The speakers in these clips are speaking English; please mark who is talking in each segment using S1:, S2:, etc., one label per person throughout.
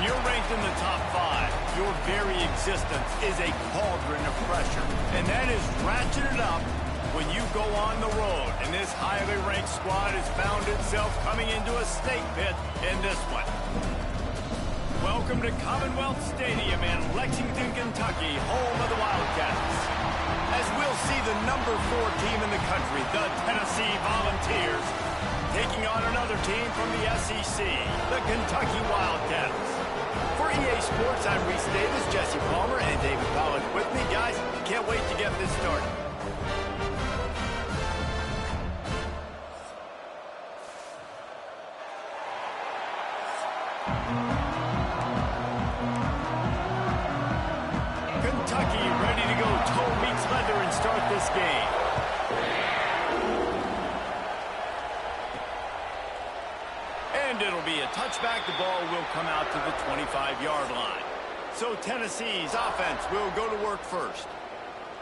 S1: you're ranked in the top 5, your very existence is a cauldron of pressure. And that is ratcheted up when you go on the road. And this highly ranked squad has found itself coming into a snake pit in this one. Welcome to Commonwealth Stadium in Lexington, Kentucky, home of the Wildcats. As we'll see the number 4 team in the country, the Tennessee Volunteers, taking on another team from the SEC, the Kentucky Wildcats. For EA Sports, I'm Reese Davis, Jesse Palmer, and David Pollack with me. Guys, can't wait to get this started. Kentucky ready to go toe meets leather and start this game. And it'll be a touchback. The ball will come out to the 25-yard line. So Tennessee's offense will go to work first.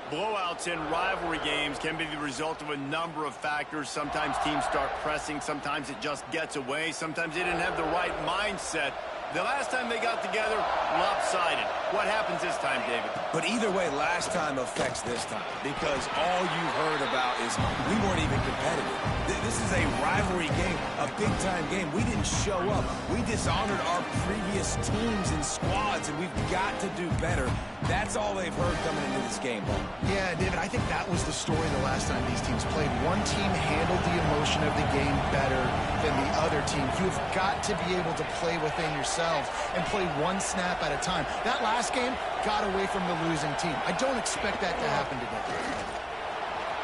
S1: Blowouts in rivalry games can be the result of a number of factors. Sometimes teams start pressing. Sometimes it just gets away. Sometimes they didn't have the right mindset. The last time they got together, lopsided. What happens this time, David?
S2: But either way, last time affects this time because all you've heard about is we weren't even competitive. This is a rivalry game, a big-time game. We didn't show up. We dishonored our previous teams and squads, and we've got to do better. That's all they've heard coming into this game, Paul.
S3: Yeah, David, I think that was the story the last time these teams played. One team handled the emotion of the game better than the other team. You've got to be able to play within yourselves and play one snap at a time. That last game got away from the losing team. I don't expect that to happen today.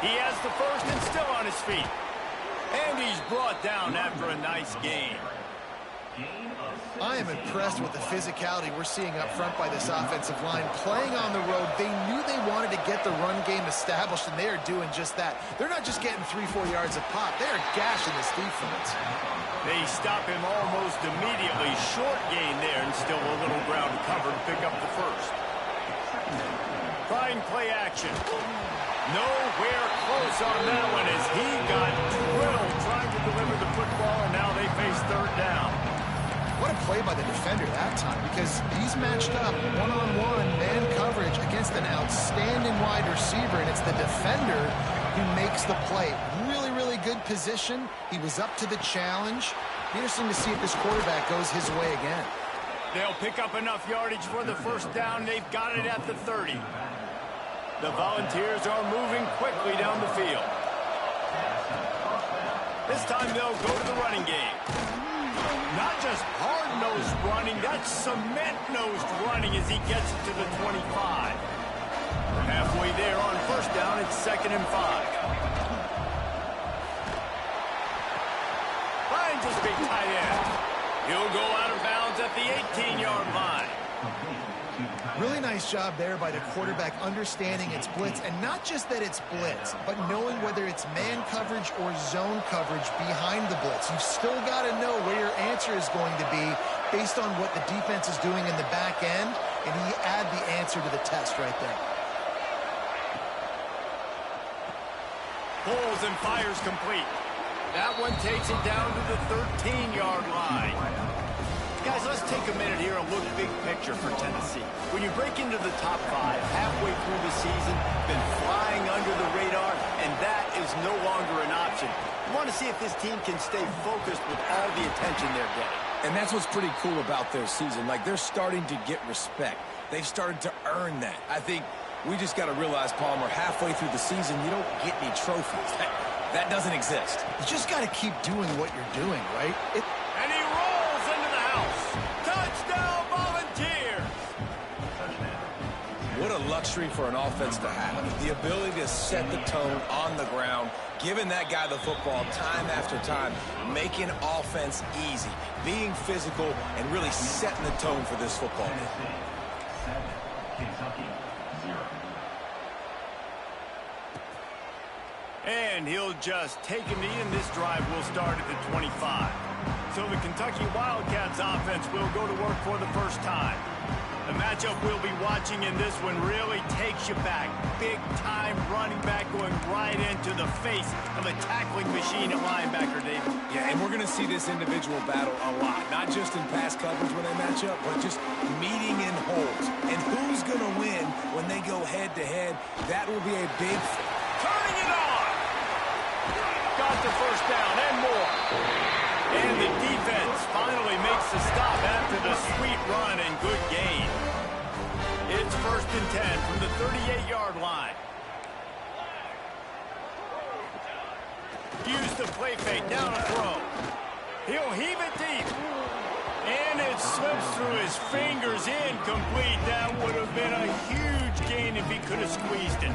S1: He has the first and still on his feet. And he's brought down after a nice game.
S3: I am impressed with the physicality we're seeing up front by this offensive line. Playing on the road, they knew they wanted to get the run game established, and they are doing just that. They're not just getting 3-4 yards a pop. They are gashing this defense.
S1: They stop him almost immediately. Short gain there, and still a little ground cover to pick up the first. Trying play action. Nowhere close on that one as he got drilled trying to deliver the football, and now they face third down.
S3: What a play by the defender that time, because he's matched up one-on-one man coverage against an outstanding wide receiver, and it's the defender who makes the play. Really, really good position. He was up to the challenge. Be interesting to see if this quarterback goes his way again.
S1: They'll pick up enough yardage for the first down. They've got it at the 30. The Volunteers are moving quickly down the field. This time they'll go to the running game. Not just hard-nosed running, that's cement-nosed running as he gets it to the 25. Halfway there on first down, it's 2nd and 5. Finds his big tight end. He'll go out of bounds at the 18-yard line.
S3: Really nice job there by the quarterback understanding it's blitz, and not just that it's blitz, but knowing whether it's man coverage or zone coverage behind the blitz. You've still got to know where your answer is going to be based on what the defense is doing in the back end, and he add the answer to the test right there.
S1: Pulls and fires complete. That one takes it down to the 13-yard line. Guys, let's take a minute here and look big picture for Tennessee. When you break into the top 5 halfway through the season, been flying under the radar, and that is no longer an option. You want to see if this team can stay focused with all the attention they're getting.
S2: And that's what's pretty cool about their season. Like, they're starting to get respect. They've started to earn that. I think we just got to realize, Palmer, halfway through the season, you don't get any trophies. That doesn't exist.
S3: You just got to keep doing what you're doing, right?
S1: And he rolls into the house. Touchdown, Volunteers!
S2: What a luxury for an offense to have. The ability to set the tone on the ground, giving that guy the football time after time, making offense easy, being physical, and really setting the tone for this football game.
S1: And he'll just take a knee, and this drive will start at the 25. So the Kentucky Wildcats offense will go to work for the first time. The matchup we'll be watching in this one really takes you back. Big-time running back going right into the face of a tackling machine at linebacker, David.
S2: Yeah, and we're going to see this individual battle a lot, not just in pass coverage when they match up, but just meeting in holes. And who's going to win when they go head-to-head? That will be a big...
S1: Turning it on! Got the first down and more. And the defense finally makes the stop after the sweet run and good gain. It's 1st and 10 from the 38-yard line. Use the play fake, down a throw. He'll heave it deep. And it slips through his fingers, incomplete. That would have been a huge gain if he could have squeezed it.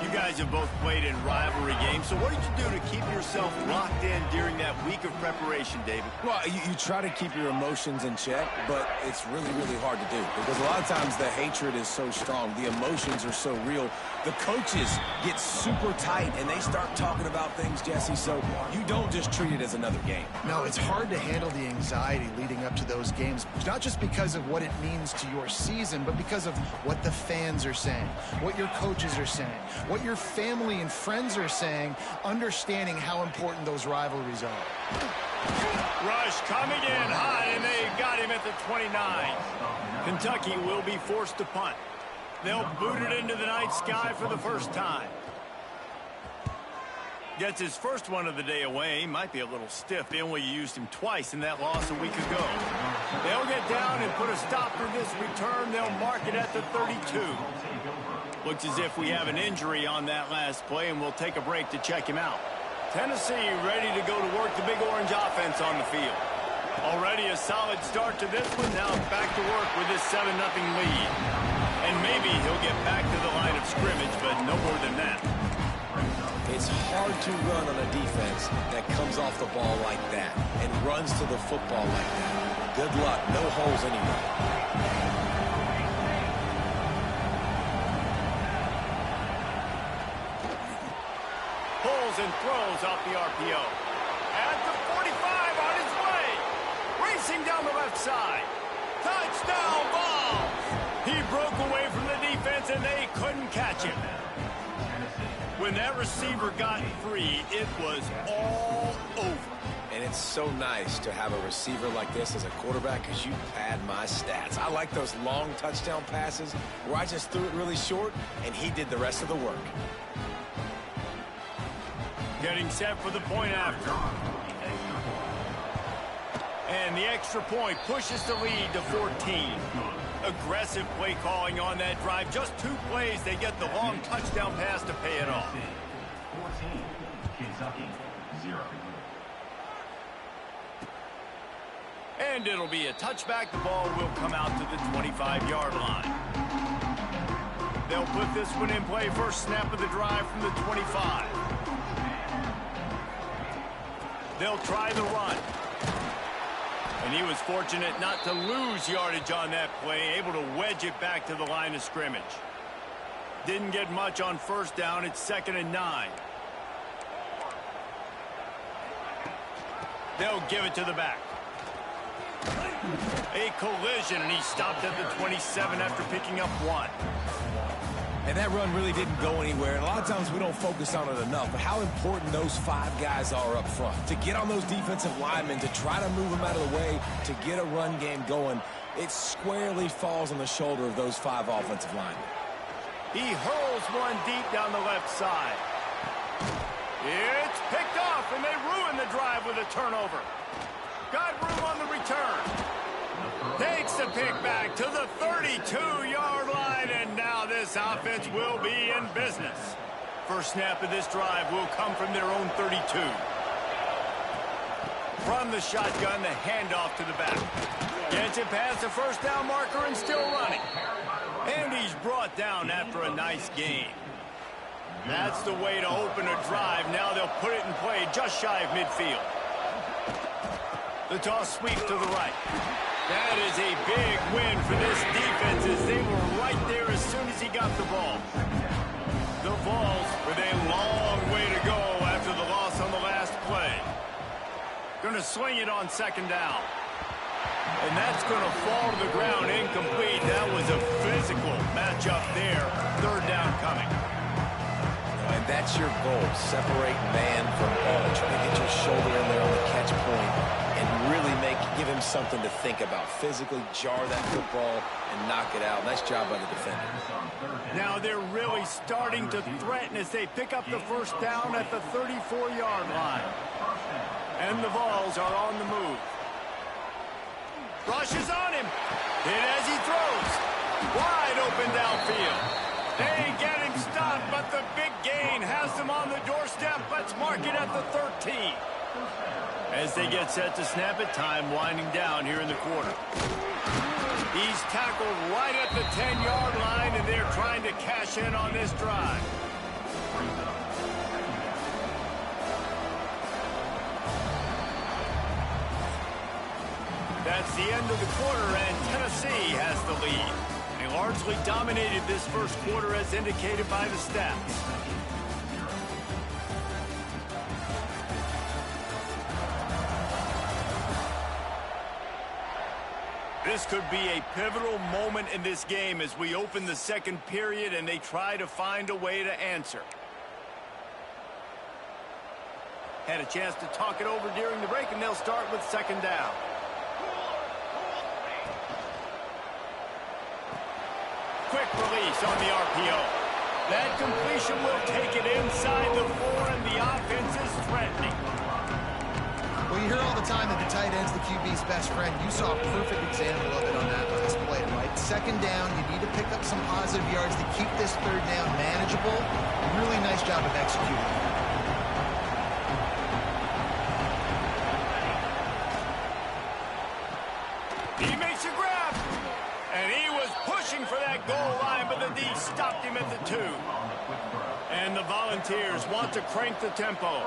S1: You guys have both played in rivalry games, so what did you do to keep yourself locked in during that week of preparation, David?
S2: Well, you try to keep your emotions in check, but it's really, really hard to do because a lot of times the hatred is so strong. The emotions are so real. The coaches get super tight, and they start talking about things, Jesse, so you don't just treat it as another game.
S3: No, it's hard to handle the anxiety leading up to those games, not just because of what it means to your season, but because of what the fans are saying, what your coaches are saying, what your family and friends are saying, understanding how important those rivalries are.
S1: Rush coming in hot, and they got him at the 29. Kentucky will be forced to punt. They'll boot it into the night sky for the first time. Gets his first one of the day away. Might be a little stiff. They only used him twice in that loss a week ago. They'll get down and put a stop to this return. They'll mark it at the 32. Looks as if we have an injury on that last play, and we'll take a break to check him out. Tennessee ready to go to work the Big Orange offense on the field. Already a solid start to this one. Now back to work with this 7-0 lead. And maybe he'll get back to the line of scrimmage, but no more than that.
S2: It's hard to run on a defense that comes off the ball like that and runs to the football like that. Good luck. No holes anywhere.
S1: Pulls and throws off the RPO. At the 45 on his way. Racing down the left side. Touchdown ball. He broke away from the defense, and they couldn't catch him. When that receiver got free, it was all over.
S2: And it's so nice to have a receiver like this as a quarterback because you pad my stats. I like those long touchdown passes where I just threw it really short, and he did the rest of the work.
S1: Getting set for the point after. And the extra point pushes the lead to 14. Aggressive play calling on that drive. Just 2 plays, they get the long touchdown pass to pay it off.
S4: 14, Kentucky, 0.
S1: And it'll be a touchback. The ball will come out to the 25-yard line. They'll put this one in play. First snap of the drive from the 25. They'll try the run. And he was fortunate not to lose yardage on that play, able to wedge it back to the line of scrimmage. Didn't get much on first down. It's 2nd and 9. They'll give it to the back. A collision, and he stopped at the 27 after picking up 1.
S2: And that run really didn't go anywhere. And a lot of times we don't focus on it enough. But how important those 5 guys are up front. To get on those defensive linemen, to try to move them out of the way, to get a run game going, it squarely falls on the shoulder of those 5 offensive linemen.
S1: He hurls one deep down the left side. It's picked off, and they ruin the drive with a turnover. Got room on the return. Takes the pick back to the 32-yard line, and now this offense will be in business. First snap of this drive will come from their own 32. From the shotgun, the handoff to the back. Gets it past the first down marker and still running. And he's brought down after a nice gain. That's the way to open a drive. Now they'll put it in play just shy of midfield. The toss sweep to the right. That is a big win for this defense as they were right there as soon as he got the ball. The Vols with a long way to go after the loss on the last play. Going to swing it on 2nd down. And that's going to fall to the ground incomplete. That was a physical matchup there. 3rd down coming.
S2: That's your goal. Separate man from ball. Try to get your shoulder in there on the catch point and really give him something to think about. Physically jar that football and knock it out. Nice job by the defender.
S1: Now they're really starting to threaten as they pick up the first down at the 34-yard line. And the Vols are on the move. Rushes on him. Hit as he throws. Wide open downfield. They get him stopped, but the big gain has them on the doorstep. Let's mark it at the 13. As they get set to snap it, time winding down here in the quarter. He's tackled right at the 10-yard line, and they're trying to cash in on this drive. That's the end of the quarter, and Tennessee has the lead. They largely dominated this first quarter as indicated by the stats. This could be a pivotal moment in this game as we open the second period and they try to find a way to answer. Had a chance to talk it over during the break, and they'll start with second down. Quick release on the RPO. That completion will take it inside the 4, and the offense is threatening.
S3: Well, you hear all the time that the tight end's the QB's best friend. You saw a perfect example of it on that last play, right? Second down, you need to pick up some positive yards to keep this third down manageable. Really nice job of executing.
S1: He makes a grab, and he was pushing for that goal line, but the D stopped him at the 2. And the Volunteers want to crank the tempo.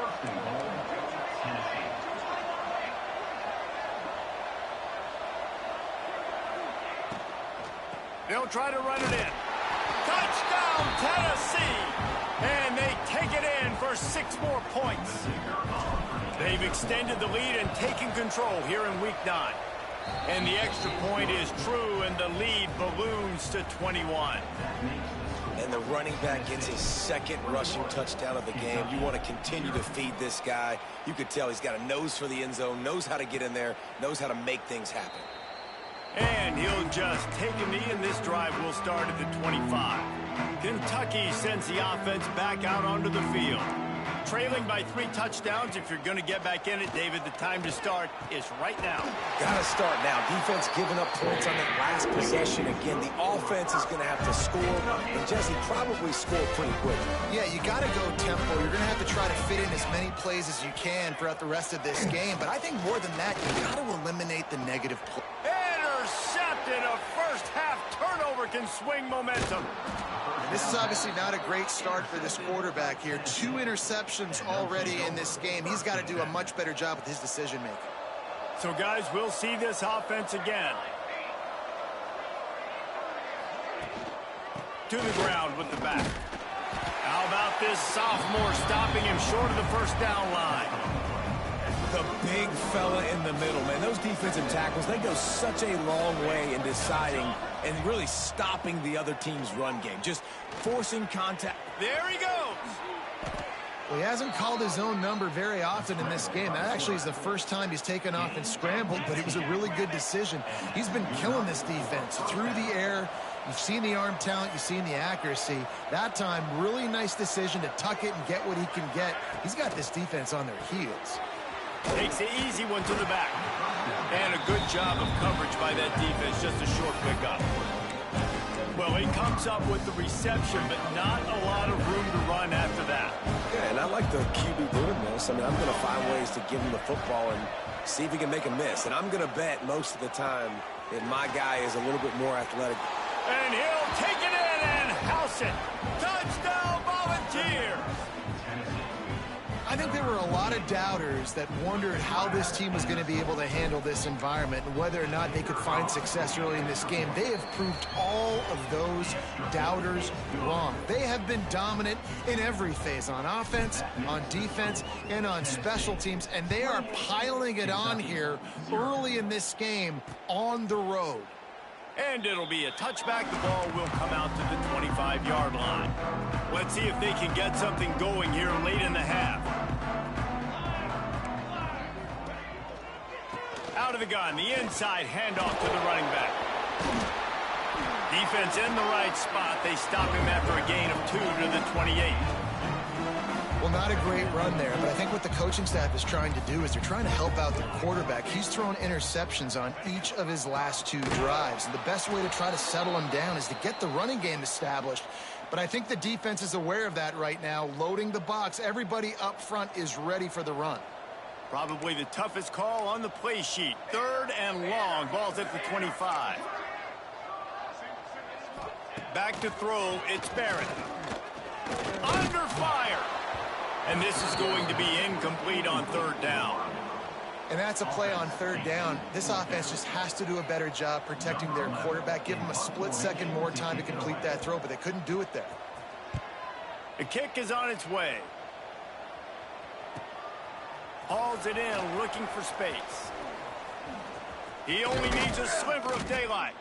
S1: They'll try to run it in. Touchdown, Tennessee! And they take it in for 6 more points. They've extended the lead and taken control here in Week 9. And the extra point is true, and the lead balloons to 21.
S2: And the running back gets his second rushing touchdown of the game. You want to continue to feed this guy. You could tell he's got a nose for the end zone, knows how to get in there, knows how to make things happen.
S1: And he'll just take a knee, and this drive will start at the 25. Kentucky sends the offense back out onto the field. Trailing by 3 touchdowns. If you're going to get back in it, David, the time to start is right now.
S2: Got to start now. Defense giving up points on that last possession. Again, the offense is going to have to score, and Jesse probably score pretty quick.
S3: Yeah, you got to go tempo. You're going to have to try to fit in as many plays as you can throughout the rest of this game. But I think more than that, you got to eliminate the negative play.
S1: Intercepted. A first-half turnover can swing momentum.
S3: And this is obviously not a great start for this quarterback here. 2 interceptions already in this game. He's got to do a much better job with his decision-making.
S1: So, guys, we'll see this offense again. To the ground with the back. How about this sophomore stopping him short of the first down line?
S2: The big fella in the middle, man. Those defensive tackles, they go such a long way in deciding and really stopping the other team's run game. Just forcing contact.
S1: There he goes.
S3: Well, he hasn't called his own number very often in this game. That actually is the first time he's taken off and scrambled, but it was a really good decision. He's been killing this defense through the air. You've seen the arm talent. You've seen the accuracy. That time, really nice decision to tuck it and get what he can get. He's got this defense on their heels.
S1: Takes the easy one to the back. And a good job of coverage by that defense. Just a short pickup. Well, he comes up with the reception, but not a lot of room to run after that.
S2: Yeah, and I like the QB doing this. I mean, I'm going to find ways to give him the football and see if he can make a miss. And I'm going to bet most of the time that my guy is a little bit more athletic.
S1: And he'll take it in and house it. Touchdown, Volunteers!
S3: I think there were a lot of doubters that wondered how this team was going to be able to handle this environment and whether or not they could find success early in this game. They have proved all of those doubters wrong. They have been dominant in every phase, on offense, on defense, and on special teams, and they are piling it on here early in this game on the road.
S1: And it'll be a touchback. The ball will come out to the 25-yard line. Let's see if they can get something going here late in the half. Out of the gun, the inside handoff to the running back. Defense in the right spot. They stop him after a gain of 2 to the 28.
S3: Well, not a great run there, but I think what the coaching staff is trying to do is they're trying to help out the quarterback. He's thrown interceptions on each of his last 2 drives, and the best way to try to settle him down is to get the running game established. But I think the defense is aware of that right now, loading the box. Everybody up front is ready for the run.
S1: Probably the toughest call on the play sheet. 3rd and long. Ball's at the 25. Back to throw. It's Barrett. Under fire. And this is going to be incomplete on 3rd down.
S3: And that's a play on 3rd down. This offense just has to do a better job protecting their quarterback. Give them a split second more time to complete that throw, but they couldn't do it there.
S1: The kick is on its way. Hauls it in, looking for space. He only needs a sliver of daylight.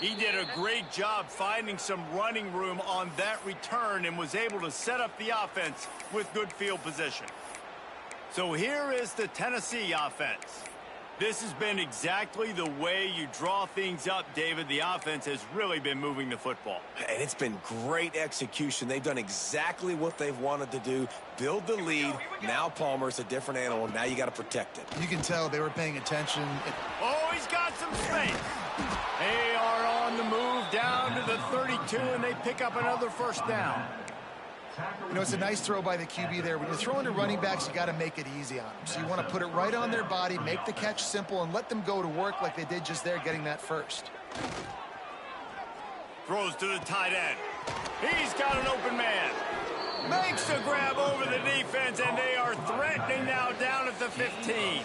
S1: He did a great job finding some running room on that return and was able to set up the offense with good field position. So here is the Tennessee offense. This has been exactly the way you draw things up, David. The offense has really been moving the football.
S2: And it's been great execution. They've done exactly what they've wanted to do. Build the lead. Now Palmer's a different animal. Now you got to protect it.
S3: You can tell they were paying attention.
S1: Oh, he's got some space. They are on the move down to the 32, and they pick up another 1st down.
S3: You know, it's a nice throw by the QB there. When you're throwing to running backs, you got to make it easy on them. So you want to put it right on their body, make the catch simple, and let them go to work like they did just there, getting that first.
S1: Throws to the tight end. He's got an open man. Makes a grab over the defense, and they are threatening now down at the 15.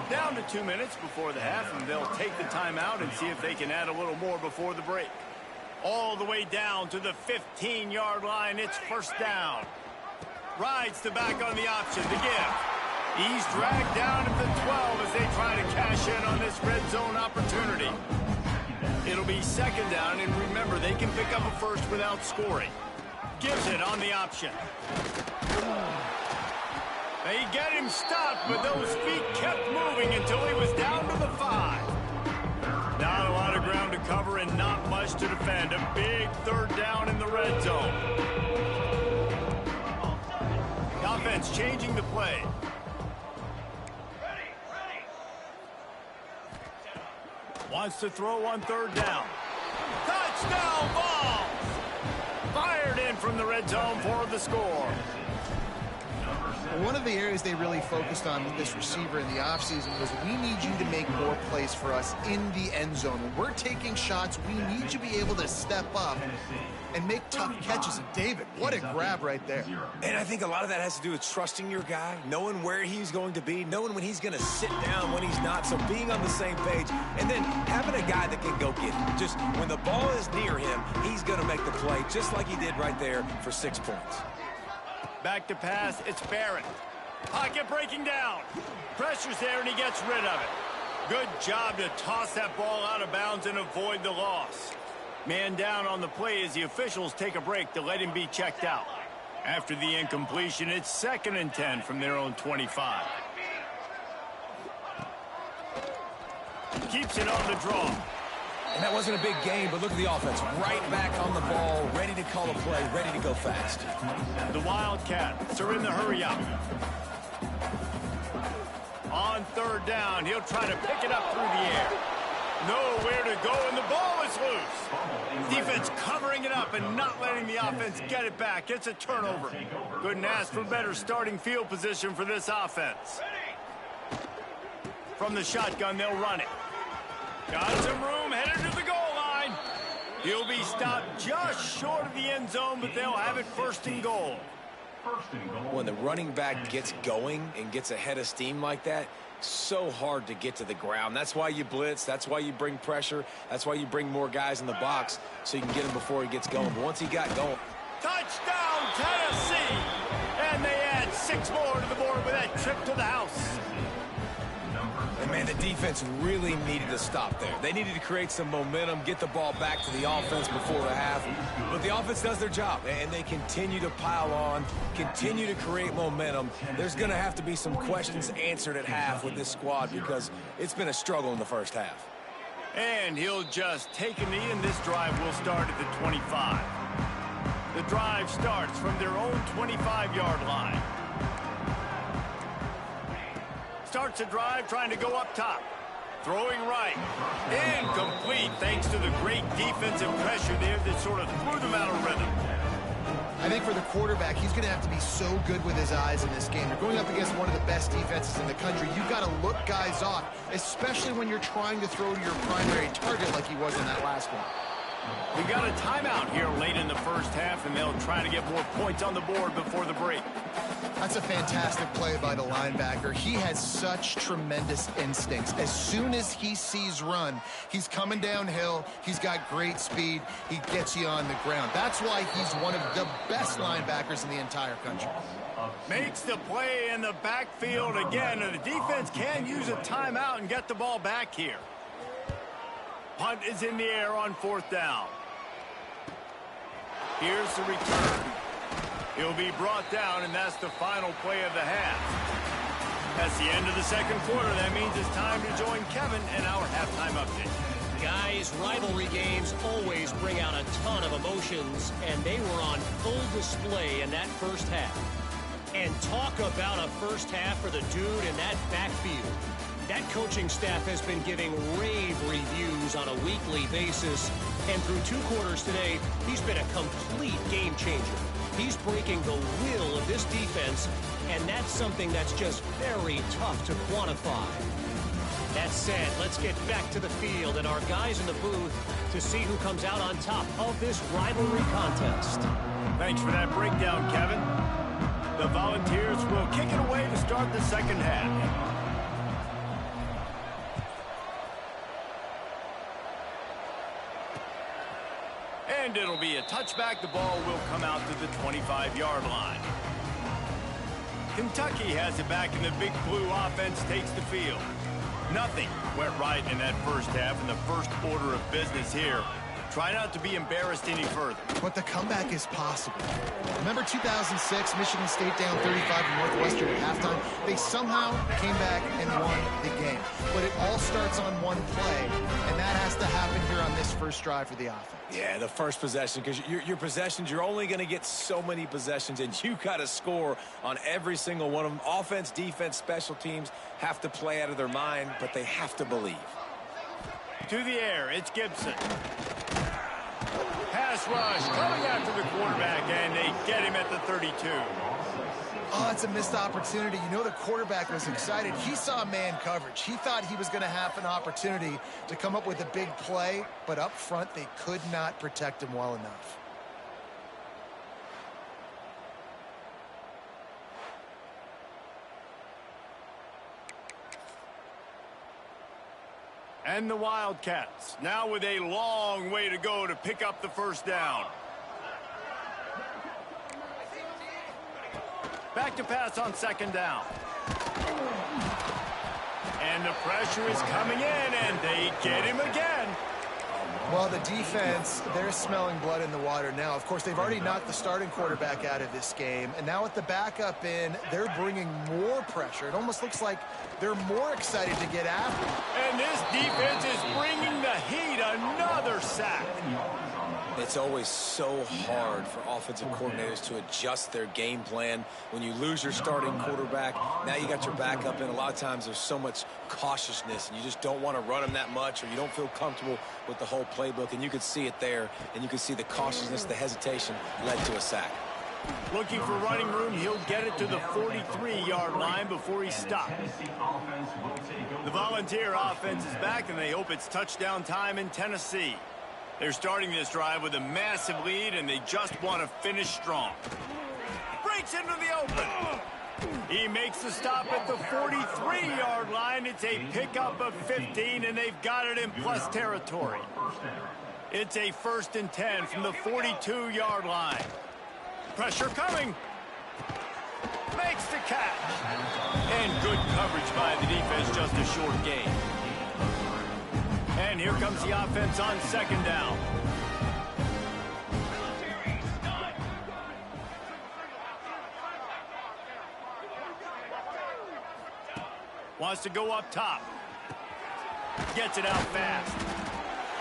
S1: Down to 2 minutes before the half, and they'll take the timeout and see if they can add a little more before the break. All the way down to the 15-yard line. It's 1st down. Rides the back on the option. The give. He's dragged down at the 12 as they try to cash in on this red zone opportunity. It'll be 2nd down, and remember, they can pick up a first without scoring. Gives it on the option. They get him stopped, but those feet kept moving until he was down to the 5. Not a lot of ground to cover and not much to defend. A big 3rd down in the red zone. The offense changing the play. Wants to throw on 3rd down. Touchdown ball! Fired in from the red zone for the score.
S3: One of the areas they really focused on with this receiver in the offseason was we need you to make more plays for us in the end zone. When we're taking shots, we need you to be able to step up and make tough catches. And David, what a grab right there.
S2: And I think a lot of that has to do with trusting your guy, knowing where he's going to be, knowing when he's going to sit down, when he's not, so being on the same page, and then having a guy that can go get it. Just when the ball is near him, he's going to make the play, just like he did right there for 6 points.
S1: Back to pass, it's Barrett. Pocket breaking down. Pressure's there, and he gets rid of it. Good job to toss that ball out of bounds and avoid the loss. Man down on the play as the officials take a break to let him be checked out. After the incompletion, it's 2nd and 10 from their own 25. Keeps it on the draw.
S2: And that wasn't a big game, but look at the offense. Right back on the ball, ready to call a play, ready to go fast.
S1: The Wildcats are in the hurry-up. On 3rd down, he'll try to pick it up through the air. Nowhere to go, and the ball is loose. Defense covering it up and not letting the offense get it back. It's a turnover. Couldn't ask for better starting field position for this offense. From the shotgun, they'll run it. Got some room, headed to the goal line. He'll be stopped just short of the end zone, but they'll have it 1st and goal.
S2: When the running back gets going and gets ahead of steam like that, so hard to get to the ground. That's why you blitz. That's why you bring pressure. That's why you bring more guys in the box so you can get him before he gets going. But once he got going.
S1: Touchdown, Tennessee! And they add 6 more to the board with that trip to the house.
S2: And, man, the defense really needed to stop there. They needed to create some momentum, get the ball back to the offense before the half. But the offense does their job, and they continue to pile on, continue to create momentum. There's going to have to be some questions answered at half with this squad because it's been a struggle in the first half.
S1: And he'll just take a knee, and this drive will start at the 25. The drive starts from their own 25-yard line. Starts a drive trying to go up top. Throwing right. Incomplete thanks to the great defensive pressure there that sort of threw them out of rhythm.
S3: I think for the quarterback, he's going to have to be so good with his eyes in this game. You're going up against one of the best defenses in the country. You've got to look guys off, especially when you're trying to throw to your primary target like he was in that last one.
S1: We got a timeout here late in the first half, and they'll try to get more points on the board before the break.
S3: That's a fantastic play by the linebacker. He has such tremendous instincts. As soon as he sees run, he's coming downhill. He's got great speed. He gets you on the ground. That's why he's one of the best linebackers in the entire country.
S1: Makes the play in the backfield again, and the defense can use a timeout and get the ball back here. Punt is in the air on 4th down. Here's the return. He'll be brought down, and that's the final play of the half. That's the end of the second quarter. That means it's time to join Kevin in our halftime update.
S5: Guys, rivalry games always bring out a ton of emotions, and they were on full display in that first half. And talk about a first half for the dude in that backfield. That coaching staff has been giving rave reviews on a weekly basis, and through 2 quarters today, he's been a complete game changer. He's breaking the will of this defense, and that's something that's just very tough to quantify. That said, let's get back to the field and our guys in the booth to see who comes out on top of this rivalry contest.
S1: Thanks for that breakdown, Kevin. The Volunteers will kick it away to start the second half. And it'll be a touchback. The ball will come out to the 25-yard line. Kentucky has it back, and the Big Blue offense takes the field. Nothing went right in that first half, and the first order of business here. Try not to be embarrassed any further.
S3: But the comeback is possible. Remember 2006, Michigan State down 35 to Northwestern at halftime? They somehow came back and won the game. But it all starts on one play, and that has to happen here on this first drive for the offense.
S2: Yeah, the first possession, because your possessions, you're only going to get so many possessions, and you got to score on every single one of them. Offense, defense, special teams have to play out of their mind, but they have to believe.
S1: To the air, it's Gibson. Pass rush coming after the quarterback, and they get him at the 32.
S3: Oh, it's a missed opportunity. You know the quarterback was excited. He saw man coverage. He thought he was going to have an opportunity to come up with a big play, but up front they could not protect him well enough.
S1: And the Wildcats, now with a long way to go to pick up the first down. Back to pass on second down. And the pressure is coming in, and they get him again.
S3: Well, the defense, they're smelling blood in the water now. Of course, they've already knocked the starting quarterback out of this game. And now with the backup in, they're bringing more pressure. It almost looks like they're more excited to get after it.
S1: And this defense is bringing the heat. Another sack.
S2: It's always so hard for offensive coordinators to adjust their game plan. When you lose your starting quarterback, now you got your backup in. A lot of times there's so much cautiousness, and you just don't want to run them that much, or you don't feel comfortable with the whole playbook. And you could see it there, and you could see the cautiousness, the hesitation led to a sack.
S1: Looking for running room, he'll get it to the 43-yard line before he stopped. The Volunteer offense is back, and they hope it's touchdown time in Tennessee. They're starting this drive with a massive lead, and they just want to finish strong. Breaks into the open. He makes the stop at the 43-yard line. It's a pickup of 15, and they've got it in plus territory. It's a 1st and 10 from the 42-yard line. Pressure coming. Makes the catch. And good coverage by the defense, just a short gain. And here comes the offense on second down. Wants to go up top. Gets it out fast.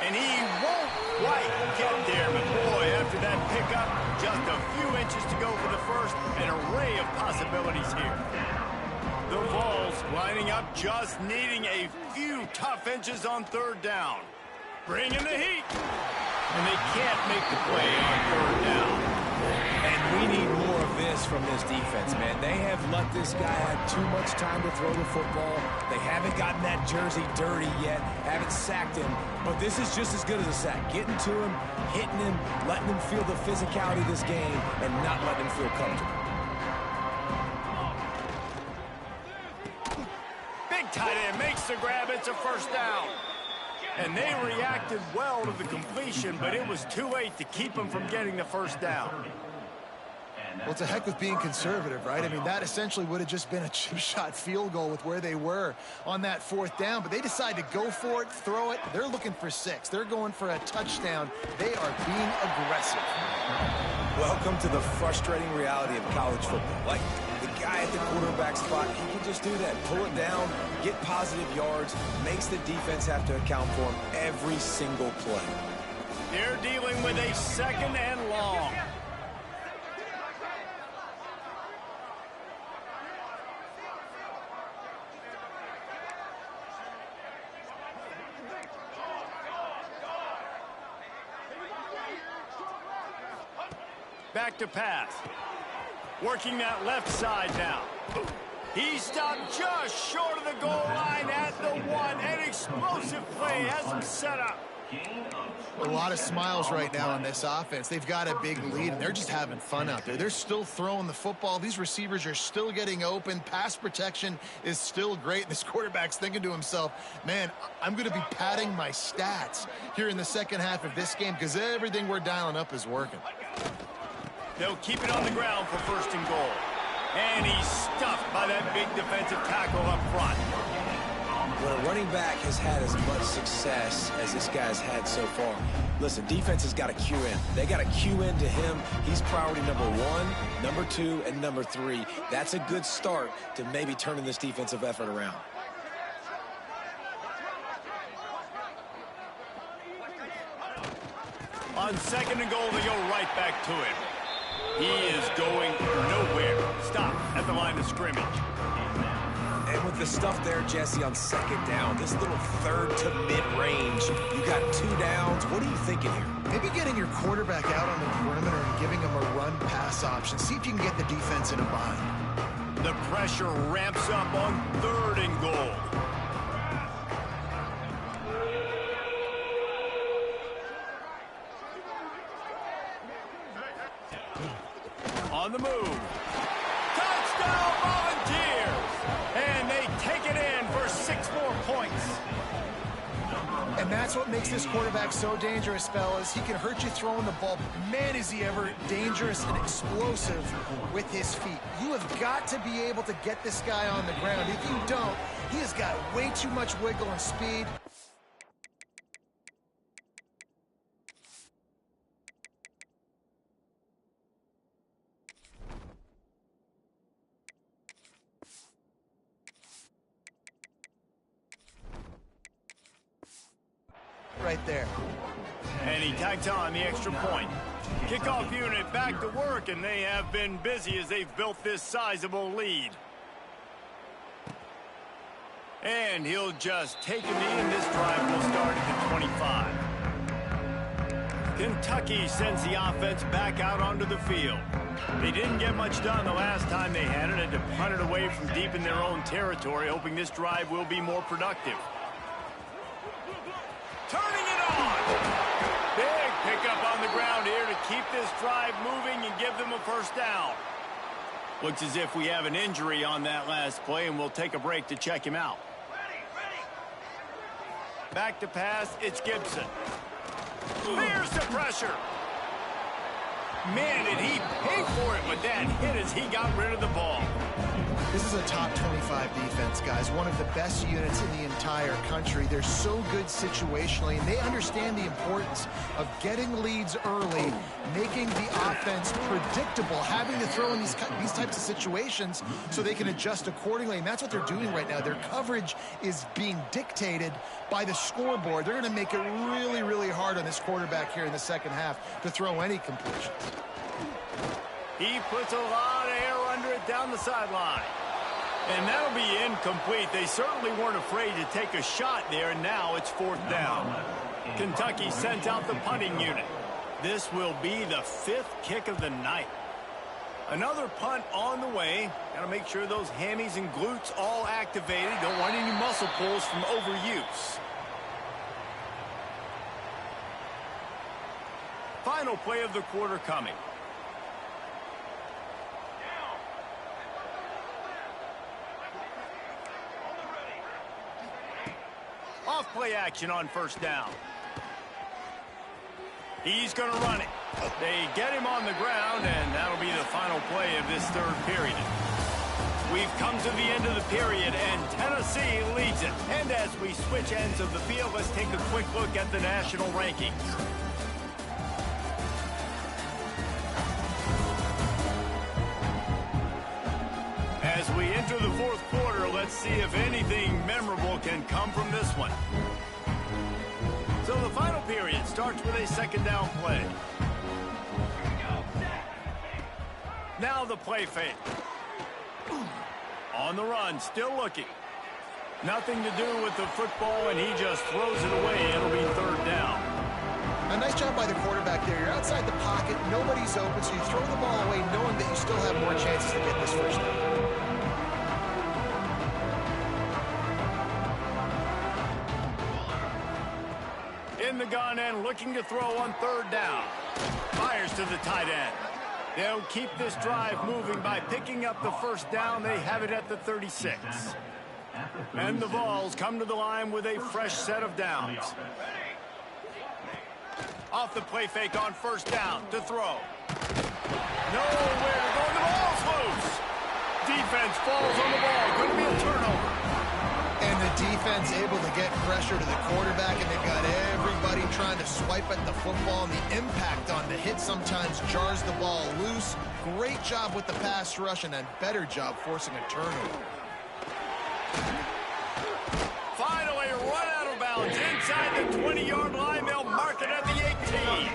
S1: And he won't quite get there, but boy, after that pickup, just a few inches to go for the first. An array of possibilities here. The Vols lining up, just needing a few tough inches on third down. Bringing the heat. And they can't make the play on third down.
S2: And we need more of this from this defense, man. They have let this guy have too much time to throw the football. They haven't gotten that jersey dirty yet, haven't sacked him. But this is just as good as a sack. Getting to him, hitting him, letting him feel the physicality of this game, and not letting him feel comfortable.
S1: Big tight end makes the grab. It's a first down. And they reacted well to the completion, but it was too late to keep them from getting the first down.
S3: Well, it's a heck with being conservative, right? I mean, that essentially would have just been a chip shot field goal with where they were on that fourth down. But they decide to go for it, throw it. They're looking for 6. They're going for a touchdown. They are being aggressive.
S2: Welcome to the frustrating reality of college football. Like, the guy at the quarterback spot, he can just do that. Pull it down, get positive yards, makes the defense have to account for him every single play.
S1: They're dealing with a second and long. Back to pass. Working that left side now. He stopped just short of the goal line at the 1. An explosive play has him set up.
S3: A lot of smiles right now on this offense. They've got a big lead, and they're just having fun out there. They're still throwing the football. These receivers are still getting open. Pass protection is still great. And this quarterback's thinking to himself, man, I'm going to be padding my stats here in the second half of this game because everything we're dialing up is working.
S1: They'll keep it on the ground for first and goal. And he's stuffed by that big defensive tackle up front.
S2: When a running back has had as much success as this guy's had so far, listen, defense has got to cue in. They got to cue in to him. He's priority number 1, number 2, and number 3. That's a good start to maybe turning this defensive effort around.
S1: On second and goal, they go right back to him. He is going nowhere. Stop at the line of scrimmage.
S2: And with the stuff there, Jesse, on second down, this little third to mid-range, you got 2 downs. What are you thinking here?
S3: Maybe getting your quarterback out on the perimeter and giving him a run-pass option. See if you can get the defense in a bind.
S1: The pressure ramps up on third and goal. On the move. Touchdown Volunteers! And they take it in for 6 more points.
S3: And that's what makes this quarterback so dangerous, fellas. He can hurt you throwing the ball. Man, is he ever dangerous and explosive with his feet. You have got to be able to get this guy on the ground. If you don't, he has got way too much wiggle and speed. Right there.
S1: And he tags on the extra point. Kickoff unit back to work, and they have been busy as they've built this sizable lead. And he'll just take a knee, and this drive will start at the 25. Kentucky sends the offense back out onto the field. They didn't get much done the last time they had it, to punt it away from deep in their own territory, hoping this drive will be more productive. Turning it on. Big pickup on the ground here to keep this drive moving and give them a first down. Looks as if we have an injury on that last play, and we'll take a break to check him out. Back to pass, it's Gibson. There's the pressure. Man, did he pay for it with that hit as he got rid of the ball.
S3: This is a top 25 defense, guys. One of the best units in the entire country. They're so good situationally, and they understand the importance of getting leads early, making the offense predictable, having to throw in these types of situations so they can adjust accordingly, and that's what they're doing right now. Their coverage is being dictated by the scoreboard. They're going to make it really, really hard on this quarterback here in the second half to throw any completions.
S1: He puts a lot of air under it down the sideline. And that'll be incomplete. They certainly weren't afraid to take a shot there, and now it's 4th down. Kentucky sends out the punting unit. This will be the 5th kick of the night. Another punt on the way. Got to make sure those hammies and glutes all activated. Don't want any muscle pulls from overuse. Final play of the quarter coming. Off play action on 1st down. He's going to run it. They get him on the ground, and that'll be the final play of this 3rd period. We've come to the end of the period, and Tennessee leads it. And as we switch ends of the field, let's take a quick look at the national rankings. As we enter the 4th quarter, let's see if anything memorable can come from this one. So the final period starts with a 2nd down play. Now the play fake. On the run, still looking. Nothing to do with the football, and he just throws it away. It'll be 3rd down.
S3: A nice job by the quarterback there. You're outside the pocket, nobody's open, so you throw the ball away knowing that you still have more chances to get this 1st down.
S1: In the gun and looking to throw on 3rd down. Fires to the tight end. They'll keep this drive moving by picking up the 1st down. They have it at the 36. And the Vols come to the line with a fresh set of downs. Off the play fake on 1st down to throw. Nowhere to go. The ball's loose. Defense falls on the ball. Going to be a turnover.
S3: And the defense able to get pressure to the quarterback, and they've got everybody trying to swipe at the football, and the impact on the hit sometimes jars the ball loose. Great job with the pass rush, and a better job forcing a turnover.
S1: Finally run out of bounds inside the 20-yard line. They'll mark it at the 18.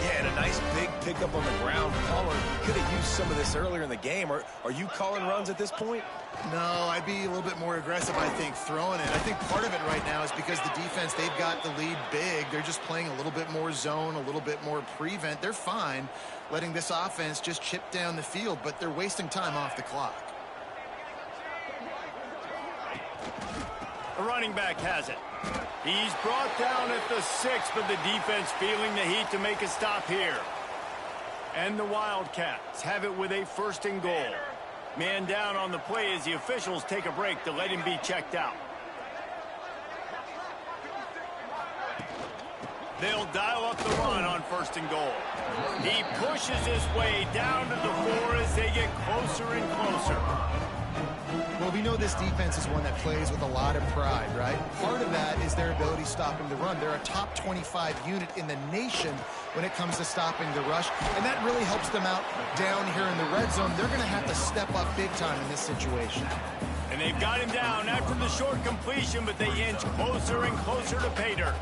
S2: Yeah, and a nice big pickup on the ground. Palmer could have used some of this earlier in the game. Are you calling runs at this point?
S3: No, I'd be a little bit more aggressive, I think, throwing it. I think part of it right now is because the defense, they've got the lead big. They're just playing a little bit more zone, a little bit more prevent. They're fine letting this offense just chip down the field, but they're wasting time off the clock.
S1: The running back has it. He's brought down at the 6, but the defense feeling the heat to make a stop here. And the Wildcats have it with a 1st and goal. Man down on the play as the officials take a break to let him be checked out. They'll dial up the run on 1st and goal. He pushes his way down to the 4 as they get closer and closer.
S3: Well, we know this defense is one that plays with a lot of pride, right? Part of that is their ability stopping the run. They're a top 25 unit in the nation when it comes to stopping the rush, and that really helps them out down here in the red zone. They're going to have to step up big time in this situation.
S1: And they've got him down after the short completion, but they inch closer and closer to pay dirt.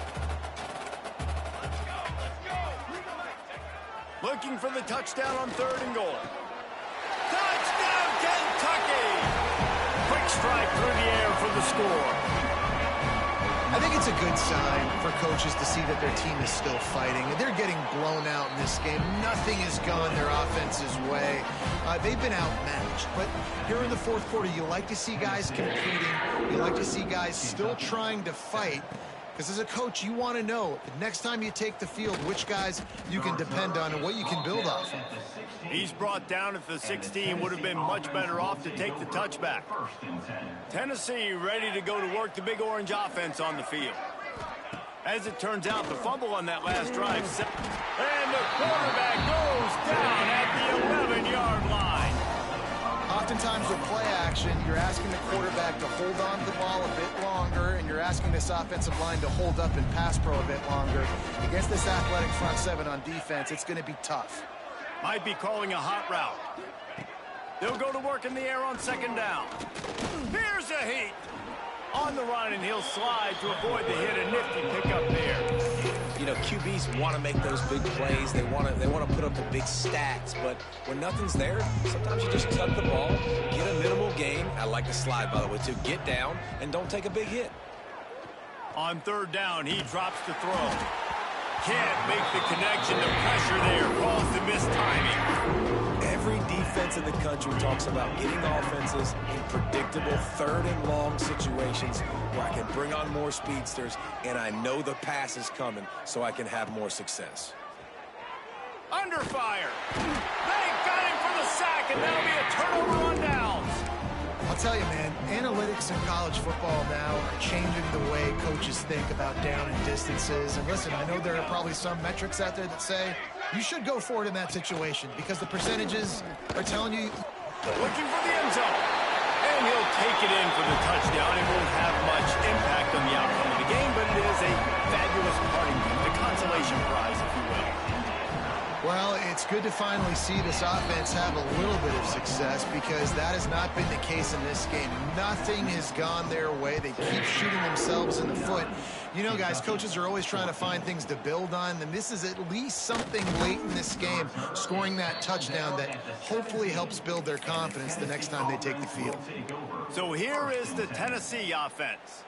S1: Looking for the touchdown on 3rd and goal. Touchdown, Kentucky! Quick strike through the air for the score.
S3: I think it's a good sign for coaches to see that their team is still fighting. They're getting blown out in this game. Nothing has gone their offense's way. They've been outmatched. But here in the 4th quarter, you like to see guys competing. You like to see guys still trying to fight. Because as a coach, you want to know the next time you take the field which guys you can depend on and what you can build off of.
S1: He's brought down at the 16. Would have been much better off to take the touchback. Tennessee ready to go to work the Big Orange offense on the field. As it turns out, the fumble on that last drive. And the quarterback goes down at the 11-yard line.
S3: Oftentimes with play action, you're asking the quarterback to hold on to the ball a bit longer, and you're asking this offensive line to hold up in pass pro a bit longer. Against this athletic front seven on defense, it's going to be tough.
S1: Might be calling a hot route. They'll go to work in the air on second down. Here's a heat. On the run, and he'll slide to avoid the hit. A nifty pickup there.
S2: You know, QBs want to make those big plays. They want to put up the big stats. But when nothing's there, sometimes you just tuck the ball, get a minimal gain. I like the slide, by the way, too. Get down and don't take a big hit.
S1: On third down, he drops to throw. Can't make the connection. The pressure there caused the mistiming.
S2: Every defense in the country talks about getting offenses in predictable third and long situations where I can bring on more speedsters and I know the pass is coming so I can have more success.
S1: Under fire. They got him for the sack, and that'll be a turnover on downs.
S3: I'll tell you, man, analytics in college football now are changing the way coaches think about down and distances. And listen, I know there are probably some metrics out there that say you should go for it in that situation because the percentages are telling you.
S1: Looking for the end zone. And he'll take it in for the touchdown. It won't have much impact on the outcome of the game, but it is a fabulous parting gift, a consolation prize, if you will.
S3: Well, it's good to finally see this offense have a little bit of success because that has not been the case in this game. Nothing has gone their way. They keep shooting themselves in the foot. You know, guys, coaches are always trying to find things to build on, and this is at least something late in this game, scoring that touchdown that hopefully helps build their confidence the next time they take the field.
S1: So here is the Tennessee offense.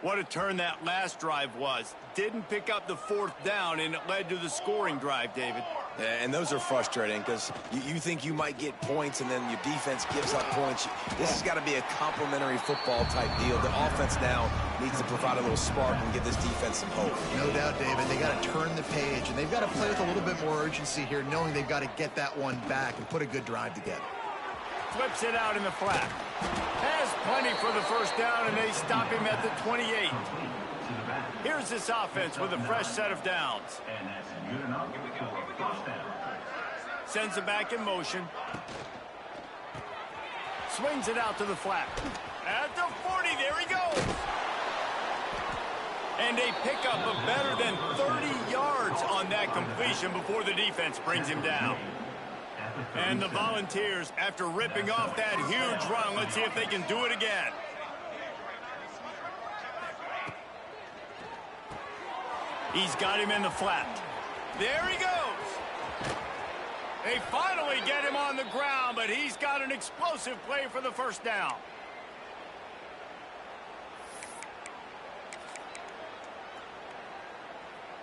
S1: What a turn that last drive was. Didn't pick up the fourth down, and it led to the scoring drive, David.
S2: Yeah, and those are frustrating because you think you might get points and then your defense gives up points. This has got to be a complementary football type deal. The offense now needs to provide a little spark and give this defense some hope.
S3: No doubt, David. They got to turn the page, and they've got to play with a little bit more urgency here, knowing they've got to get that one back and put a good drive together.
S1: Flips it out in the flat. Has plenty for the first down, and they stop him at the 28. Here's this offense with a fresh set of downs.
S4: And that's good enough. Here we go. Touchdown.
S1: Sends it back in motion. Swings it out to the flat. At the 40, there he goes. And a pickup of better than 30 yards on that completion before the defense brings him down. And the Volunteers, after ripping off that huge run, let's see if they can do it again. He's got him in the flat. There he goes. They finally get him on the ground, but he's got an explosive play for the first down.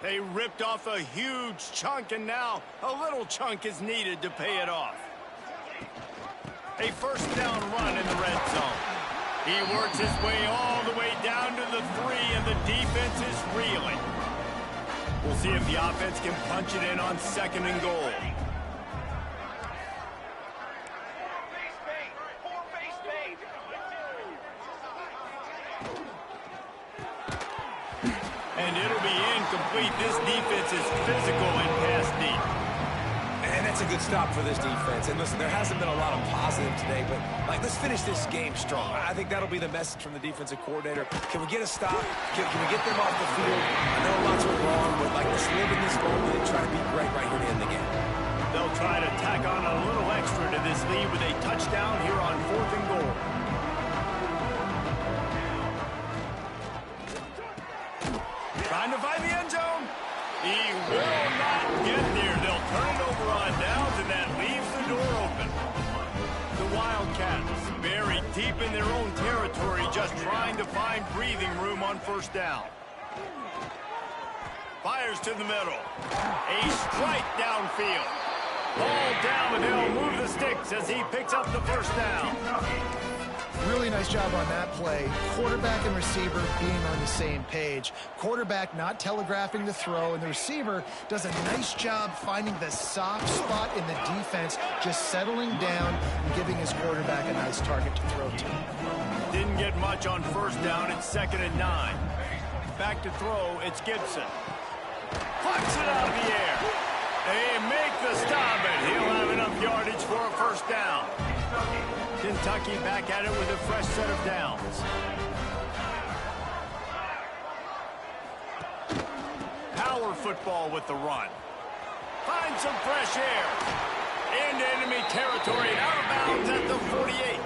S1: They ripped off a huge chunk, and now a little chunk is needed to pay it off. A first down run in the red zone. He works his way all the way down to the 3, and the defense is reeling. We'll see if the offense can punch it in on second and goal. And it'll be incomplete. This defense is physical and pass deep.
S2: And that's a good stop for this defense. And listen, there hasn't been a lot of positive today, but let's finish this game strong. I think that'll be the message from the defensive coordinator. Can we get a stop? Can we get them off the field? I know lots went wrong, but let's live in this moment and try to be great right here to end the game.
S1: They'll try to tack on a little extra to this lead with a touchdown here on 4th and goal. Trying to find the end zone. He will not get there. They'll turn it over on downs, and that leaves the door open. The Wildcats buried deep in their own territory, just trying to find breathing room on first down. Fires to the middle. A strike downfield. Ball down, and they'll move the sticks as he picks up the first down.
S3: Really nice job on that play. Quarterback and receiver being on the same page. Quarterback not telegraphing the throw, and the receiver does a nice job finding the soft spot in the defense, just settling down and giving his quarterback a nice target to throw to.
S1: Didn't get much on first down. It's 2nd and 9. Back to throw. It's Gibson. Plucks it out of the air. They make the stop, and he'll have enough yardage for a first down. Kentucky back at it with a fresh set of downs. Power football with the run. Find some fresh air. Into enemy territory and out of bounds at the 48.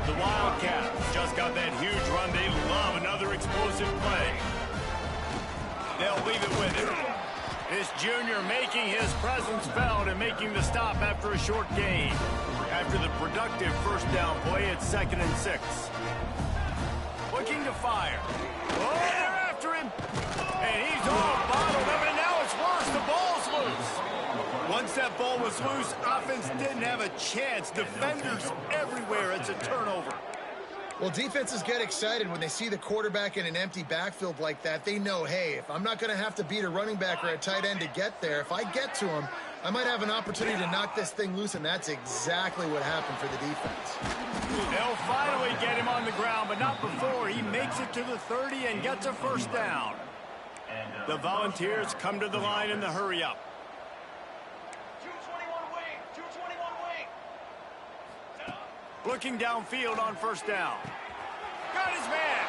S1: The Wildcats just got that huge run. They love another explosive play. They'll leave it with him. This junior making his presence felt and making the stop after a short gain. After the productive first down play, it's 2nd and 6. Looking to fire. Oh, they're after him. And he's all bottled up, and now it's worse. The ball's loose. Once that ball was loose, offense didn't have a chance. Defenders everywhere. It's a turnover.
S3: Well, defenses get excited when they see the quarterback in an empty backfield like that. They know, hey, if I'm not going to have to beat a running back or a tight end to get there, if I get to him, I might have an opportunity to knock this thing loose, and that's exactly what happened for the defense.
S1: They'll finally get him on the ground, but not before he makes it to the 30 and gets a first down. The Volunteers come to the line in the hurry-up.
S6: 221 wing, 221 wing.
S1: Looking downfield on first down. Got his man.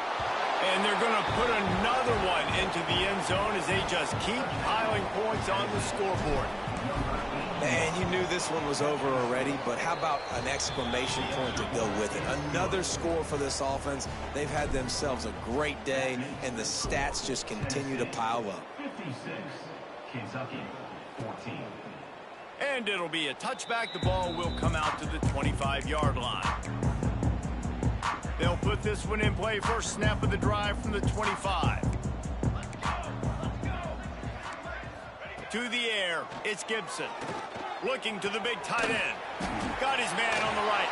S1: And they're going to put another one into the end zone as they just keep piling points on the scoreboard.
S2: And you knew this one was over already, but how about an exclamation point to go with it? Another score for this offense. They've had themselves a great day, and the stats just continue to pile up.
S4: 56, Kentucky, 14.
S1: And it'll be a touchback. The ball will come out to the 25-yard line. They'll put this one in play. First snap of the drive from the 25. To the air, it's Gibson. Looking to the big tight end. Got his man on the right.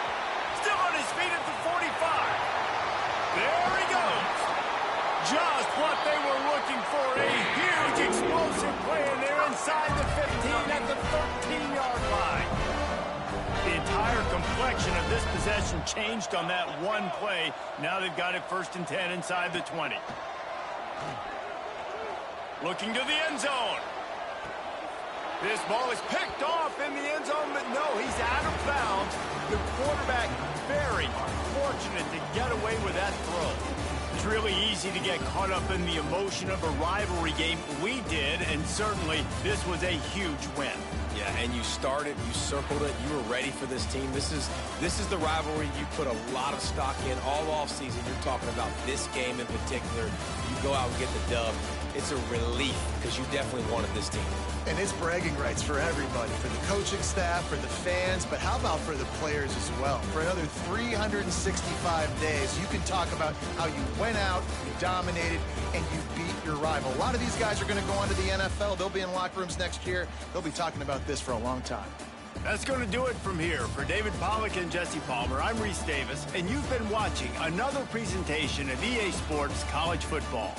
S1: Still on his feet at the 45. There he goes. Just what they were looking for. A huge explosive play, and they're inside the 15 at the 13-yard line. The entire complexion of this possession changed on that one play. Now they've got it 1st and 10 inside the 20. Looking to the end zone. This ball is picked off in the end zone, but no, he's out of bounds. The quarterback very fortunate to get away with that throw. It's really easy to get caught up in the emotion of a rivalry game. We did, and certainly this was a huge win.
S2: Yeah, and you started, you circled it, you were ready for this team. This is the rivalry you put a lot of stock in all offseason. You're talking about this game in particular. You go out and get the dub. It's a relief because you definitely wanted this team.
S3: And it's bragging rights for everybody, for the coaching staff, for the fans, but how about for the players as well? For another 365 days, you can talk about how you went out, you dominated, and you beat your rival. A lot of these guys are going to go on to the NFL. They'll be in locker rooms next year. They'll be talking about this for a long time.
S1: That's going to do it from here. For David Pollack and Jesse Palmer, I'm Reese Davis, and you've been watching another presentation of EA Sports College Football.